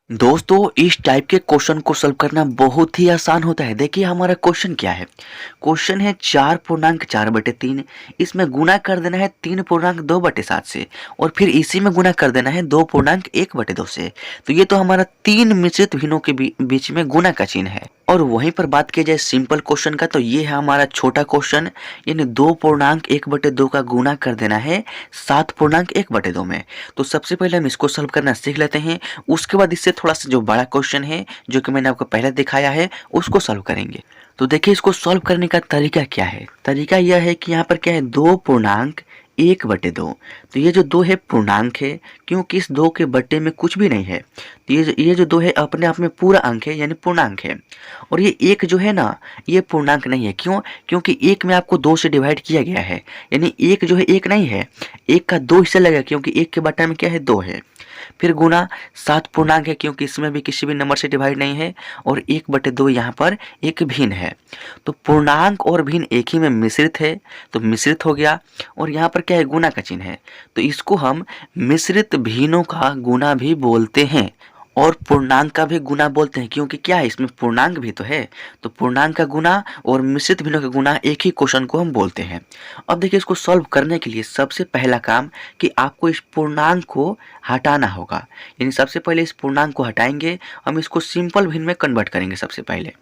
दोस्तों इस टाइप के क्वेश्चन को सॉल्व करना बहुत ही आसान होता है। देखिए हमारा क्वेश्चन क्या है। क्वेश्चन है 4.4/3। इसमें गुना कर देना है 3.2/7 से और फिर इसी में गुना कर देना है 2.1/2 से। तो ये तो हमारा तीन मिश्रित भिन्नों के बीच में गुना का चिन्ह है। और वहीं पर बात की जाए सिंपल क्वेश्चन का तो ये है हमारा छोटा क्वेश्चन, यानी 2.1/2 का गुना कर देना है 7.1/2 में। तो सबसे पहले हम इसको सॉल्व करना सीख लेते हैं। उसके बाद इससे थोड़ा सा जो बड़ा क्वेश्चन है जो कि मैंने आपको पहले दिखाया है उसको सॉल्व करेंगे। तो देखिए इसको सॉल्व करने का तरीका क्या है। तरीका यह है कि यहाँ पर क्या है 2.1/2। तो ये जो 2 है पूर्णांक है, क्योंकि इस 2 के बट्टे में कुछ भी नहीं है। तो ये जो 2 है अपने आप में पूरा अंक है, यानी पूर्णांक है। और ये 1 जो है ना, ये पूर्णांक नहीं है। क्यों? क्योंकि 1 में आपको 2 से डिवाइड किया गया है, यानी 1 जो है 1 नहीं है। 1 का 2 हिस्सा लगेगा क्योंकि 1 के बट्टा में क्या है 2 है। फिर गुना 7 पूर्णांक है क्योंकि इसमें भी किसी भी नंबर से डिवाइड नहीं है। और 1/2 यहाँ पर एक भिन्न है। तो पूर्णांक और भिन्न एक ही में मिश्रित है, तो मिश्रित हो गया। और यहाँ पर क्या है गुना का चिन्ह है, तो इसको हम मिश्रित भिन्नों का गुना भी बोलते हैं और पूर्णांक का भी गुना बोलते हैं। क्योंकि क्या है इसमें पूर्णांक भी तो है। तो पूर्णांक का गुना और मिश्रित भिन्नों का गुना एक ही क्वेश्चन को हम बोलते हैं। अब देखिए इसको सॉल्व करने के लिए सबसे पहला काम कि आपको इस पूर्णांक को हटाना होगा। यानी सबसे पहले इस पूर्णांक को हटाएंगे, हम इसको सिंपल भिन्न में कन्वर्ट करेंगे सबसे पहले।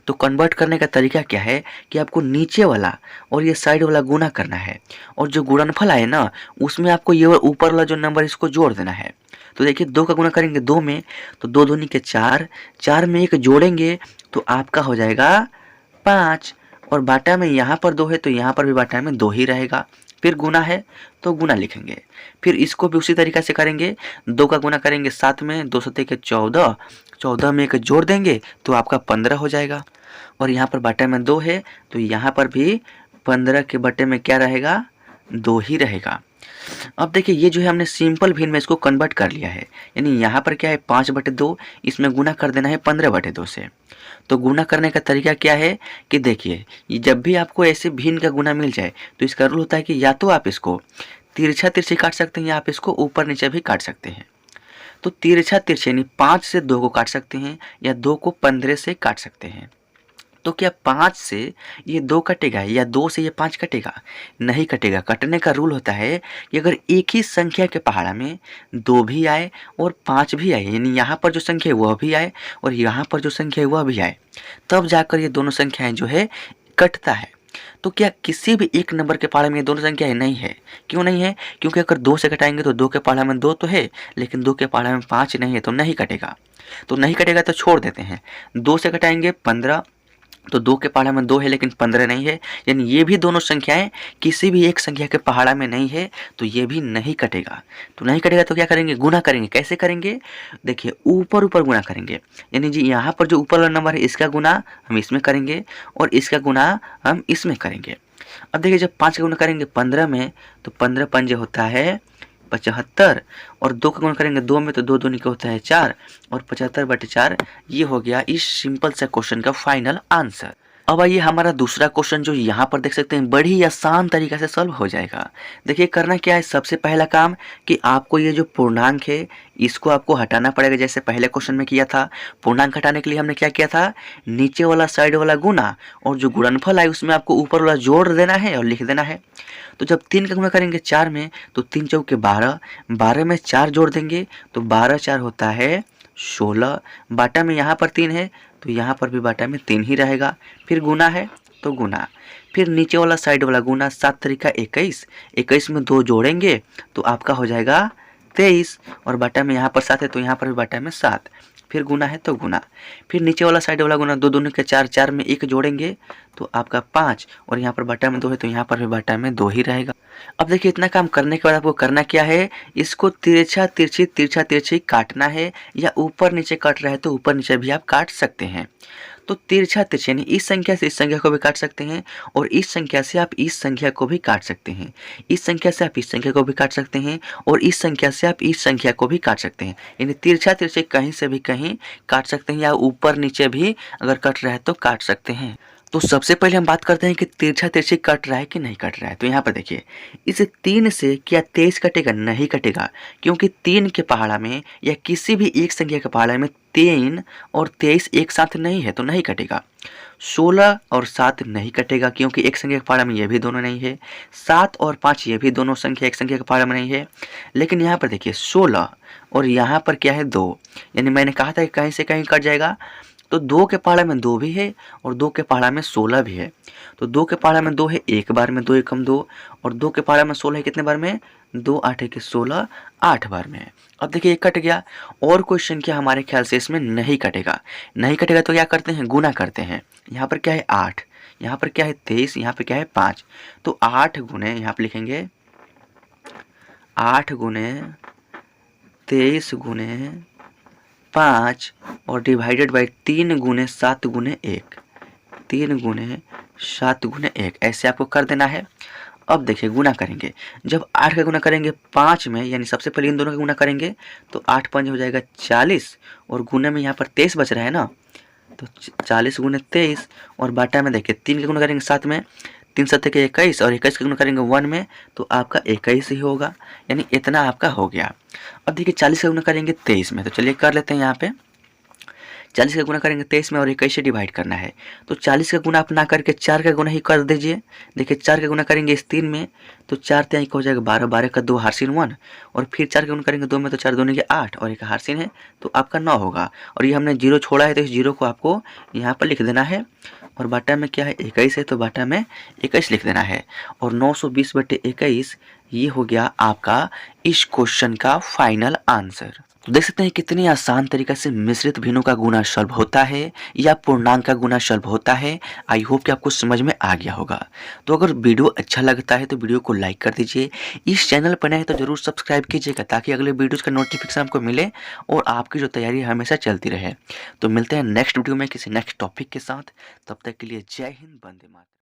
तो कन्वर्ट करने का तरीका क्या है कि आपको नीचे वाला और ये साइड वाला गुना करना है, और जो गुणनफल आए ना उसमें आपको ये ऊपर वाला जो नंबर इसको जोड़ देना है। तो देखिए 2 का गुना करेंगे 2 में, तो 2 दूनी के 4, 4 में 1 जोड़ेंगे तो आपका हो जाएगा 5। और बाटा में यहाँ पर 2 है तो यहाँ पर भी बाटा में 2 ही रहेगा। फिर गुना है तो गुना लिखेंगे। फिर इसको भी उसी तरीका से करेंगे। 2 का गुना करेंगे 7 में, 2 7 के 14, 14 में 1 जोड़ देंगे तो आपका 15 हो जाएगा। और यहाँ पर बाटा में 2 है तो यहाँ पर भी 15 के बटे में क्या रहेगा 2 ही रहेगा। अब देखिए ये जो है हमने सिंपल भिन्न में इसको कन्वर्ट कर लिया है। यानी यहाँ पर क्या है 5/2, इसमें गुना कर देना है 15/2 से। तो गुना करने का तरीका क्या है कि देखिए जब भी आपको ऐसे भिन्न का गुना मिल जाए तो इसका रूल होता है कि या तो आप इसको तिरछा तिरछी काट सकते हैं या आप इसको ऊपर नीचे भी काट सकते हैं। तो तिरछा तिरछे यानी 5 से 2 को काट सकते हैं या 2 को 15 से काट सकते हैं। तो क्या 5 से ये 2 कटेगा या 2 से ये 5 कटेगा? नहीं कटेगा। कटने का रूल होता है कि अगर एक ही संख्या के पहाड़ा में 2 भी आए और 5 भी आए, यानी यहाँ पर जो संख्या है वह भी आए और यहाँ पर जो संख्या है वह भी आए, तब जाकर ये दोनों संख्याएं जो है कटता है। तो क्या किसी भी एक नंबर के पहाड़े में ये दोनों संख्याएं नहीं है? क्यों नहीं है? क्योंकि अगर 2 से घटाएंगे तो 2 के पहाड़ा में 2 तो है, लेकिन 2 के पहाड़ा में 5 नहीं है, तो नहीं कटेगा। तो नहीं कटेगा तो छोड़ देते हैं। 2 से घटाएंगे 15, तो 2 के पहाड़ा में 2 है लेकिन 15 नहीं है, यानी ये भी दोनों संख्याएं किसी भी एक संख्या के पहाड़ा में नहीं है, तो ये भी नहीं कटेगा। तो नहीं कटेगा तो क्या करेंगे गुना करेंगे। कैसे करेंगे? देखिए ऊपर ऊपर गुना करेंगे, यानी जी यहाँ पर जो ऊपर वाला नंबर है इसका गुना हम इसमें करेंगे और इसका गुना हम इसमें करेंगे। अब देखिए जब 5 का गुना करेंगे 15 में, तो 15 पंजे होता है 75, और 2 का गुणा करेंगे 2 में, तो 2 दूनी का होता है 4 और 75/4। ये हो गया इस सिंपल सा क्वेश्चन का फाइनल आंसर। अब आइए हमारा दूसरा क्वेश्चन जो यहाँ पर देख सकते हैं बड़ी आसान तरीका से सॉल्व हो जाएगा। देखिए करना क्या है, सबसे पहला काम कि आपको ये जो पूर्णांक है इसको आपको हटाना पड़ेगा, जैसे पहले क्वेश्चन में किया था। पूर्णांक हटाने के लिए हमने क्या किया था, नीचे वाला साइड वाला गुना और जो गुणनफल है उसमें आपको ऊपर वाला जोड़ देना है और लिख देना है। तो जब 3 का गुणा करेंगे 4 में, तो 3 चौके 12, 12 में 4 जोड़ देंगे तो 12 4 होता है 16। बाटा में यहाँ पर 3 है तो यहाँ पर भी बाटा में 3 ही रहेगा। फिर गुना है तो गुना, फिर नीचे वाला साइड वाला गुना 7 तरीका 21, 21 में 2 जोड़ेंगे तो आपका हो जाएगा 23, और बाटा में यहाँ पर 7 है तो यहाँ पर भी बाटा में 7। फिर गुना है तो गुना, फिर नीचे वाला साइड वाला गुना 2 दूनी के 4, 4 में 1 जोड़ेंगे तो आपका 5, और यहाँ पर बाटा में 2 है तो यहाँ पर भी बाटा में 2 ही रहेगा। अब देखिए इतना काम करने के बाद आपको करना क्या है, इसको तिरछा तिरछी काटना है, या ऊपर नीचे कट रहा है तो ऊपर नीचे भी आप काट सकते हैं। तो तिरछा तिरछी यानी इस संख्या से इस संख्या को भी काट सकते हैं और इस संख्या से आप इस संख्या को भी काट सकते हैं, इस संख्या से आप इस संख्या को भी काट सकते हैं और इस संख्या से आप इस संख्या को भी काट सकते हैं। यानी तिरछा तिरछी कहीं से भी कहीं काट सकते हैं, या ऊपर नीचे भी अगर कट रहा है तो काट सकते हैं। तो सबसे पहले हम बात करते हैं कि तिरछा तिरछी कट रहा है कि नहीं कट रहा है। तो यहाँ पर देखिए, इस 3 से क्या 23 कटेगा? नहीं कटेगा, क्योंकि 3 के पहाड़ा में या किसी भी एक संख्या के पहाड़ा में 3 और 23 एक साथ नहीं है, तो नहीं कटेगा। 16 और 7 नहीं कटेगा, क्योंकि एक संख्या के पहाड़ा में ये भी दोनों नहीं है। 7 और 5 ये भी दोनों संख्या एक संख्या के पहाड़ा में नहीं है। लेकिन यहाँ पर देखिए 16 और यहाँ पर क्या है 2, यानी मैंने कहा था कि कहीं से कहीं कट जाएगा। तो 2 के पहाड़ा में 2 भी है और 2 के पहाड़ा में 16 भी है। तो 2 के पहाड़ा में 2 है, एक बार में 2 एकम 2, और 2 के पहाड़ा में 16 है, कितने बार में? 2 8 एक 16, 8 बार में है। अब देखिए ये कट गया, और कोई संख्या हमारे ख्याल से इसमें नहीं कटेगा। नहीं कटेगा तो क्या करते हैं? गुना करते हैं। यहाँ पर क्या है 8, यहाँ पर क्या है 23, यहाँ पर क्या है 5। तो 8 गुने, यहाँ पर लिखेंगे 8 गुने 23 गुने 5 और डिवाइडेड बाई 3 गुने 7 गुने 1, 3 गुने 7 गुने 1, ऐसे आपको कर देना है। अब देखिए गुना करेंगे, जब 8 का गुना करेंगे 5 में, यानी सबसे पहले इन दोनों का गुना करेंगे तो 8 5 हो जाएगा 40, और गुने में यहाँ पर 23 बच रहा है ना, तो 40 गुने 23, और बाटा में देखिए 3 का गुना करेंगे 7 में, 3 7 के 21, और 21 का गुना करेंगे 1 में, तो आपका 21 ही होगा, यानी इतना आपका हो गया। अब देखिए 40 का गुना करेंगे 23 में, तो चलिए कर लेते हैं। यहाँ पे 40 का गुना करेंगे 23 में और 21 से डिवाइड करना है। तो 40 का गुना आप ना करके 4 का गुना ही कर दीजिए। देखिए 4 का गुना करेंगे इस 3 में, तो 4 3 हो जाएगा 12, 12 का 2 हारसीन 1, और फिर 4 का गुना करेंगे 2 में, तो 4 दूनी के 8 और एक हारसीन है, तो आपका 9 होगा। और ये हमने 0 छोड़ा है, तो इस 0 को आपको यहाँ पर लिख देना है, और बाटा में क्या है 21 है, तो बाटा में 21 लिख देना है। और 920/21 ये हो गया आपका इस क्वेश्चन का फाइनल आंसर। तो देख सकते हैं कितनी आसान तरीका से मिश्रित भिन्नों का गुणा सॉल्व होता है या पूर्णांक का गुणा सॉल्व होता है। आई होप कि आपको समझ में आ गया होगा। तो अगर वीडियो अच्छा लगता है तो वीडियो को लाइक कर दीजिए। इस चैनल पर नए तो जरूर सब्सक्राइब कीजिएगा, ताकि अगले वीडियोज का नोटिफिकेशन आपको मिले और आपकी जो तैयारी हमेशा चलती रहे। तो मिलते हैं नेक्स्ट वीडियो में किसी नेक्स्ट टॉपिक के साथ। तब तक के लिए जय हिंद, वंदे मातरम।